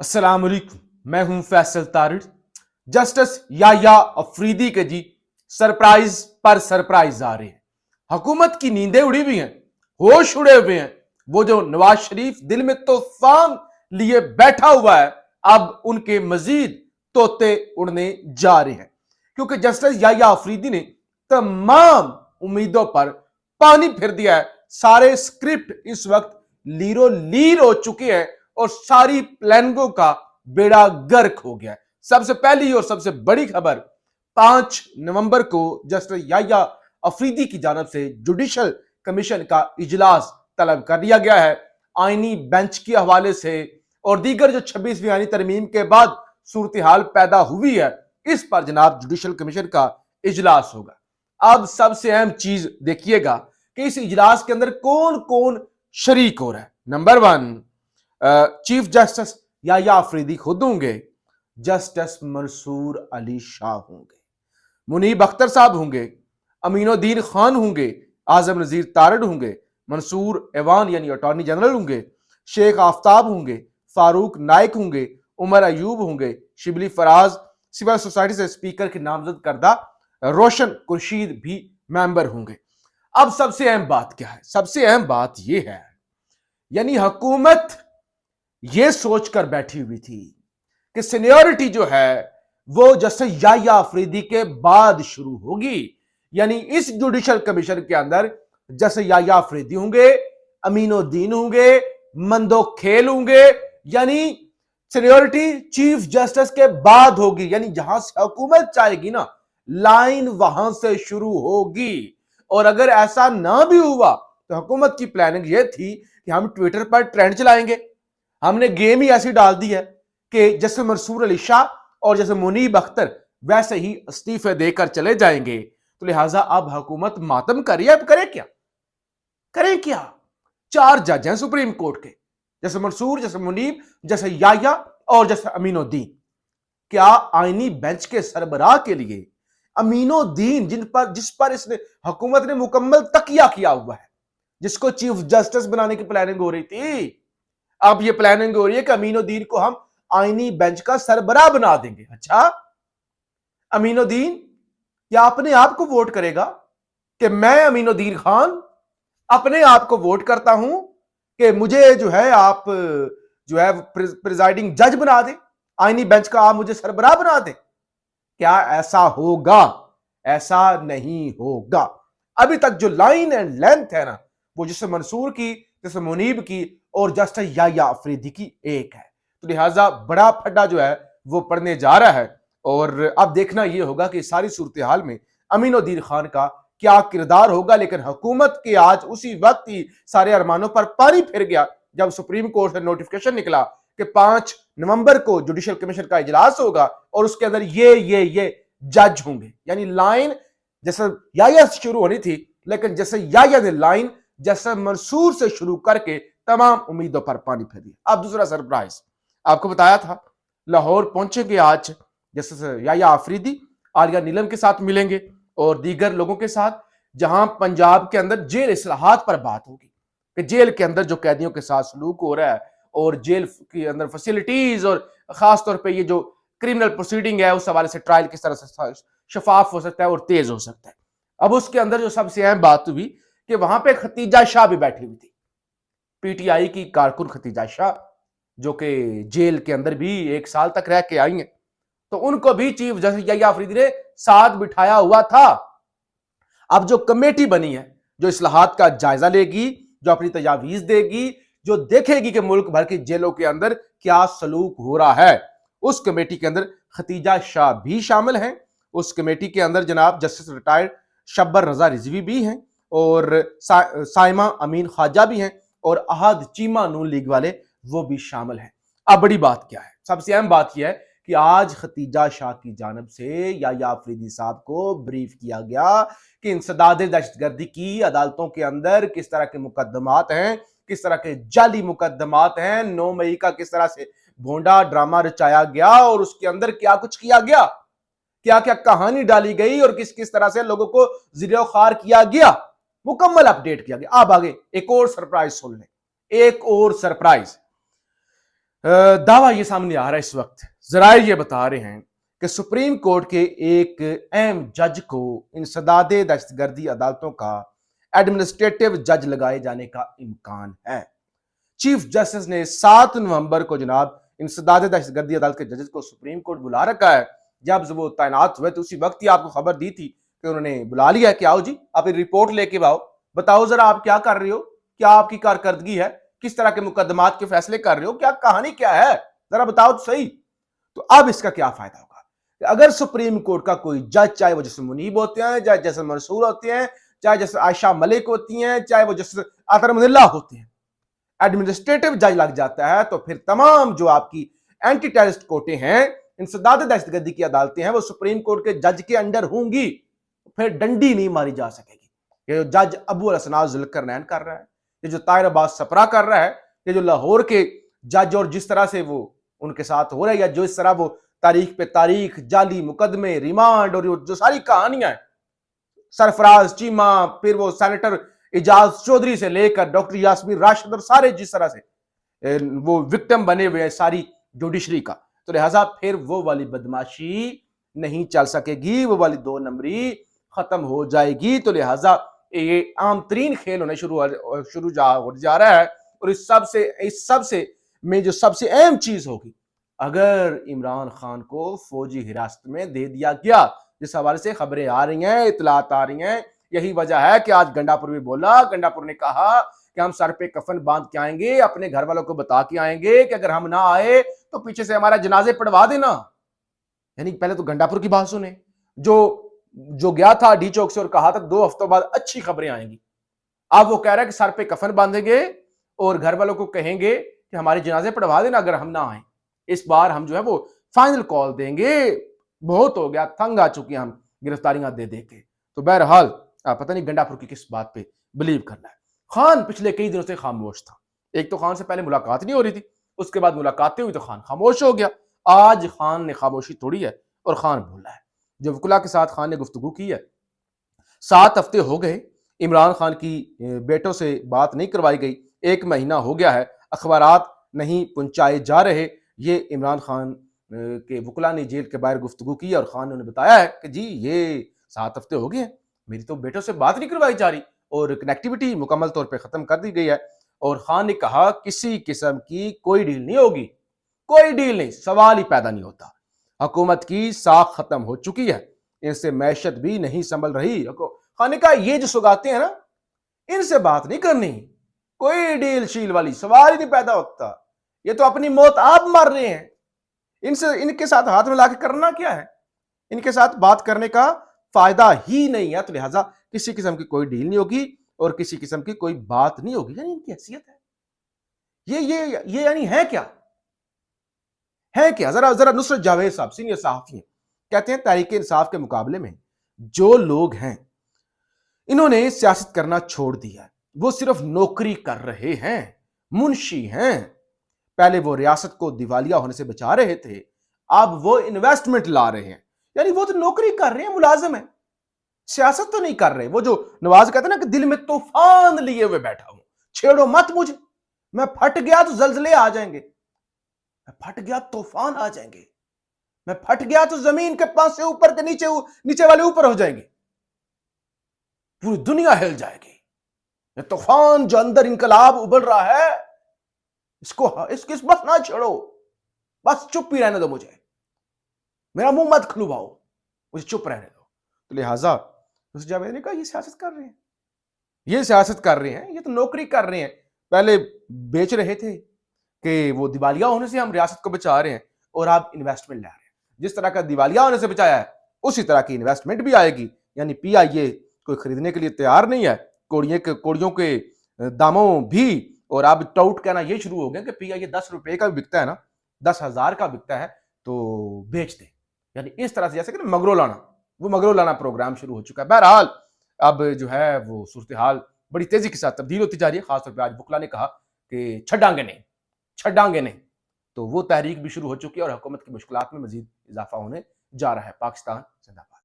अस्सलाम वालेकुम। मैं हूं फैसल तारिड़। जस्टिस याया अफरीदी के जी सरप्राइज पर सरप्राइज आ रहे हैं। हुकूमत की नींदें उड़ी हुई हैं, होश उड़े हुए हैं। वो जो नवाज शरीफ दिल में तूफान लिए बैठा हुआ है, अब उनके मजीद तोते उड़ने जा रहे हैं, क्योंकि जस्टिस याया अफरीदी ने तमाम उम्मीदों पर पानी फिर दिया है। सारे स्क्रिप्ट इस वक्त लीरो लीर हो चुके हैं और सारी प्लानिंगों का बेड़ा गर्क हो गया है। सबसे पहली और सबसे बड़ी खबर, 5 नवंबर को जस्टिस याया अफरीदी की जानब से जुडिशल कमीशन का इजलास तलब कर लिया गया है। आईनी बेंच के हवाले से और दीगर जो 26वीं आईनी तरमीम के बाद सूरत हाल पैदा हुई है, इस पर जनाब जुडिशल कमीशन का इजलास होगा। अब सबसे अहम चीज देखिएगा कि इस इजलास के अंदर कौन कौन शरीक हो रहा है। नंबर 1, चीफ जस्टिस याया अफरीदी खुद होंगे, जस्टिस मंसूर अली शाह होंगे, मुनीब अख्तर साहब होंगे, अमीनुद्दीन खान होंगे, आजम नजीर तारड़ होंगे, मंसूर एवान यानी अटॉर्नी जनरल होंगे, शेख आफ्ताब होंगे, फारूक नाइक होंगे, उमर अयूब होंगे, शिबली फराज सिविल सोसाइटी से स्पीकर के नामजद करदा रोशन खुर्शीद भी मेंबर होंगे। अब सबसे अहम बात क्या है? सबसे अहम बात यह है, यानी हुकूमत ये सोचकर बैठी हुई थी कि सीनियरिटी जो है वो जस्टिस याया अफरीदी के बाद शुरू होगी। यानी इस जुडिशल कमीशन के अंदर जस्टिस याया अफरीदी होंगे, अमीनुद्दीन होंगे, मंदो खेल होंगे। यानी सीनियरिटी चीफ जस्टिस के बाद होगी। यानी जहां से हुकूमत चाहेगी ना, लाइन वहां से शुरू होगी। और अगर ऐसा ना भी हुआ तो हुकूमत की प्लानिंग यह थी कि हम ट्विटर पर ट्रेंड चलाएंगे। हमने गेम ही ऐसी डाल दी है कि जैसे मंसूर अली शाह और जैसे मुनीब अख्तर वैसे ही इस्तीफे देकर चले जाएंगे। तो लिहाजा अब हुकूमत मातम करिए। अब करे क्या? करें क्या? 4 जज हैं सुप्रीम कोर्ट के, जैसे मंसूर, जैसे मुनीब, जैसे याया और जैसे अमीनुद्दीन। क्या आईनी बेंच के सरबराह के लिए अमीनुद्दीन, जिस पर इसने हुकूमत ने मुकम्मल तकिया किया हुआ है, जिसको चीफ जस्टिस बनाने की प्लानिंग हो रही थी, अब ये प्लानिंग हो रही है कि अमीनुद्दीन को हम आईनी बेंच का सरबराह बना देंगे। अच्छा, अमीनुद्दीन क्या अपने आप को वोट करेगा कि मैं अमीनुद्दीन खान अपने आप को वोट करता हूं कि मुझे जो है आप जो है प्रिजाइडिंग जज बना दे, आईनी बेंच का आप मुझे सरबराह बना दे? क्या ऐसा होगा? ऐसा नहीं होगा। अभी तक जो लाइन एंड लेंथ है ना, वो जैसे मंसूर की, जैसे मुनीब की और जस्टिस याया अफरीदी की एक है। तो लिहाजा बड़ा फड्डा जो है वो पड़ने जा रहा है। और अब देखना यह होगा कि सारी सूरत हाल में अमीनुद्दीन खान का क्या किरदार होगा। लेकिन हुकूमत के आज उसी वक्त ही सारे अरमानों पर पानी फिर गया जब सुप्रीम कोर्ट से नोटिफिकेशन निकला कि 5 नवंबर को जुडिशल कमीशन का इजलास होगा और उसके अंदर ये जज होंगे। यानी लाइन जैसे याया से शुरू होनी थी, लेकिन जैसे याया ने लाइन जैसे मंसूर से शुरू करके तमाम उम्मीदों पर पानी फेर दिया। अब दूसरा सरप्राइज, आपको बताया था लाहौर पहुंचेंगे आज जैसे याया अफरीदी, आलिया नीलम के साथ मिलेंगे और दीगर लोगों के साथ, जहां पंजाब के अंदर जेल इस्लाहात पर बात होगी कि जेल के अंदर जो कैदियों के साथ सलूक हो रहा है और जेल के अंदर फैसिलिटीज और खास तौर पे ये जो क्रिमिनल प्रोसीडिंग है उस हवाले से ट्रायल किस तरह से शफाफ हो सकता है और तेज हो सकता है। अब उसके अंदर जो सबसे अहम बात हुई कि वहां पे खतीजा शाह भी बैठी हुई थी, पीटीआई की कारकुन खतीजा शाह, जो कि जेल के अंदर भी 1 साल तक रह के आई हैं। तो उनको भी चीफ जस्टिस याया अफरीदी ने साथ बिठाया हुआ था। अब जो कमेटी बनी है, जो इस्लाहात का जायजा लेगी, जो अपनी तजावीज देगी, जो देखेगी कि मुल्क भर की जेलों के अंदर क्या सलूक हो रहा है, उस कमेटी के अंदर खतीजा शाह भी शामिल हैं। उस कमेटी के अंदर जनाब जस्टिस रिटायर्ड शब्बर रजा रिजवी भी हैं और साइमा अमीन ख्वाजा भी हैं और अहद चीमा नून लीग वाले वो भी शामिल हैं। अब बड़ी बात क्या है? सबसे अहम बात यह है कि आज खतीजा शाह की जानब से याया अफरीदी साहब को ब्रीफ किया गया कि इंसदाद दहशतगर्दी की अदालतों के अंदर किस तरह के मुकदमात हैं, किस तरह के जाली मुकदमात हैं, 9 मई का किस तरह से भोंडा ड्रामा रचाया गया और उसके अंदर क्या कुछ किया गया, क्या क्या कहानी डाली गई और किस किस तरह से लोगों को ज़िलो खार किया गया, मुकम्मल अपडेट किया गया। अब आगे एक और सरप्राइज सुन लें, एक और सरप्राइज। दावा ये सामने आ रहा है इस वक्त, जराए ये बता रहे हैं कि सुप्रीम कोर्ट के एक अहम जज को इंसदाद दहशतगर्दी अदालतों का एडमिनिस्ट्रेटिव जज लगाए जाने का इम्कान है। चीफ जस्टिस ने 7 नवंबर को जनाब इंसदाद दहशतगर्दी अदालत के जजेस को सुप्रीम कोर्ट बुला रखा है। जब वो तैनात हुए तो उसी वक्त ही आपको खबर दी थी कि उन्होंने बुला लिया कि आओ जी, आप रिपोर्ट लेके आओ, बताओ जरा आप क्या कर रहे हो, क्या आपकी कारकर्दगी है, किस तरह के मुकदमात के फैसले कर रहे हो, क्या कहानी क्या है, जरा बताओ तो सही। तो अब इसका क्या फायदा होगा कि अगर सुप्रीम कोर्ट का कोई जज, चाहे वो जस्टिस मुनीब होते हैं, चाहे जस्टिस मंसूर होते हैं, चाहे जस्टिस आयशा मलिक होती हैं, चाहे वो जस्टिस अतर मुनिल्लाह होते हैं, एडमिनिस्ट्रेटिव जज लग जाता है तो फिर तमाम जो आपकी एंटी टेररिस्ट कोर्टें हैं, इंसदाद दहशतगर्दी की अदालतें हैं, वो सुप्रीम कोर्ट के जज के अंडर होंगी। फिर डंडी नहीं मारी जा सकेगी। ये जो जज अबू अल-हसनात जुल्करनैन कर रहा है, ये जो ताहिर अब्बास सपरा कर रहा है, ये जो लाहौर के जज और जिस तरह से वो उनके साथ हो रहा है, या जो इस तरह वो तारीख पे तारीख, जाली मुकदमे, रिमांड और जो सारी कहानियां हैं, सरफराज चीमा, फिर वो सेनेटर इजाज चौधरी से लेकर डॉक्टर यास्मीन राशिद और सारे जिस तरह से वो विक्टिम बने हुए हैं सारी जुडिशरी का, तो लिहाजा फिर वो वाली बदमाशी नहीं चल सकेगी, वो वाली 2 नंबरी खत्म हो जाएगी। तो लिहाजा ये आम तरीन खेल होने शुरू हो जा रहा है। और इस सब से में जो सबसे अहम चीज होगी, अगर इमरान खान को फौजी हिरासत में दे दिया गया, जिस हवाले से खबरें आ रही हैं, इतलात आ रही हैं, यही वजह है कि आज गंडापुर भी बोला, गंडापुर ने कहा कि हम सर पे कफन बांध के आएंगे, अपने घर वालों को बता के आएंगे कि अगर हम ना आए तो पीछे से हमारा जनाजे पढ़वा देना। यानी पहले तो गंडापुर की बात सुने, जो गया था डी चौक से और कहा था 2 हफ्तों बाद अच्छी खबरें आएंगी। अब वो कह रहा है कि सर पे कफन बांधेंगे और घर वालों को कहेंगे कि हमारे जनाजे पढ़वा देना अगर हम ना आए। इस बार हम जो है वो फाइनल कॉल देंगे, बहुत हो गया, तंग आ चुकी हैं हम गिरफ्तारियां दे दे के। तो बहरहाल पता नहीं गंडापुर की किस बात पे बिलीव करना है। खान पिछले कई दिनों से खामोश था। एक तो खान से पहले मुलाकात नहीं हो रही थी, उसके बाद मुलाकातें हुई तो खान खामोश हो गया। आज खान ने खामोशी तोड़ी है और खान बोला है। जो वकुला के साथ खान ने गुफ्तगू की है, 7 हफ्ते हो गए इमरान खान की बेटों से बात नहीं करवाई गई, 1 महीना हो गया है, अखबारात नहीं पहुंचाए जा रहे। ये इमरान खान के वकुला ने जेल के बाहर गुफ्तगू की और खान ने उन्हें बताया है कि जी ये 7 हफ्ते हो गए हैं, मेरी तो बेटों से बात नहीं करवाई जा रही और कनेक्टिविटी मुकम्मल तौर पे खत्म कर दी गई है। और खान ने कहा किसी किस्म की कोई डील नहीं होगी, कोई डील नहीं, सवाल ही पैदा नहीं होता। हुकूमत की साख खत्म हो चुकी है, इनसे मैशत भी नहीं संभल रही। खान ने कहा ये जो सुगाते हैं ना, इनसे बात नहीं करनी, कोई डील शील वाली सवाल ही नहीं पैदा होता। ये तो अपनी मौत आप मर रहे हैं, इनसे इनके साथ हाथ मिला के करना क्या है, इनके साथ बात करने का फायदा ही नहीं है। तो लिहाजा किसी किस्म की कोई डील नहीं होगी और किसी किस्म की कोई बात नहीं होगी। यानी इनकी हैसियत है ये यानी है क्या, है क्या? जरा जरा नुसरत जावेद साहब सीनियर सहाफी हैं, कहते हैं तहरीक इंसाफ के मुकाबले में जो लोग हैं इन्होंने सियासत करना छोड़ दिया, वो सिर्फ नौकरी कर रहे हैं, मुंशी हैं। पहले वो रियासत को दिवालिया होने से बचा रहे थे, अब वो इन्वेस्टमेंट ला रहे हैं। यानी वो तो नौकरी कर रहे हैं, मुलाजिम है, सियासत तो नहीं कर रहे। वो जो नवाज कहते हैं ना कि दिल में तूफान लिए हुए बैठा हूं, छेड़ो मत मुझे, मैं फट गया तो जलजले आ जाएंगे, मैं फट गया तूफान आ जाएंगे, मैं फट गया तो जमीन के पास से ऊपर के नीचे, नीचे वाले ऊपर हो जाएंगे, पूरी दुनिया हिल जाएगी। ये तूफान जो अंदर इनकलाब उबल रहा है, इसको बस ना छेड़ो, बस चुप ही रहने दो, मुझे मेरा मुंह मत खुलवाओ, मुझे चुप रहने दो। तो लिहाजा जावेद ने कहा ये सियासत कर रहे हैं, ये सियासत कर रहे हैं, ये तो नौकरी कर रहे हैं। पहले बेच रहे थे कि वो दिवालिया होने से हम रियासत को बचा रहे हैं और आप इन्वेस्टमेंट ला रहे हैं। जिस तरह का दिवालिया होने से बचाया है उसी तरह की इन्वेस्टमेंट भी आएगी। यानी पीआईए कोई खरीदने के लिए तैयार नहीं है, कोड़ियों के दामों भी। और अब टाउट कहना ये शुरू हो गया कि पीआईए 10 रुपए का भी बिकता है ना, 10,000 का बिकता है तो बेच दे। यानी इस तरह से जैसे कि मगरो लाना प्रोग्राम शुरू हो चुका है। बहरहाल अब जो है वो सूरत हाल बड़ी तेजी के साथ तब्दील होती जा रही है। खासतौर पर आज वकुला ने कहा कि छड़ांगे नहीं, तो वो तहरीक भी शुरू हो चुकी है और हुकूमत की मुश्किलात में मजीद इजाफा होने जा रहा है। पाकिस्तान जिंदाबाद।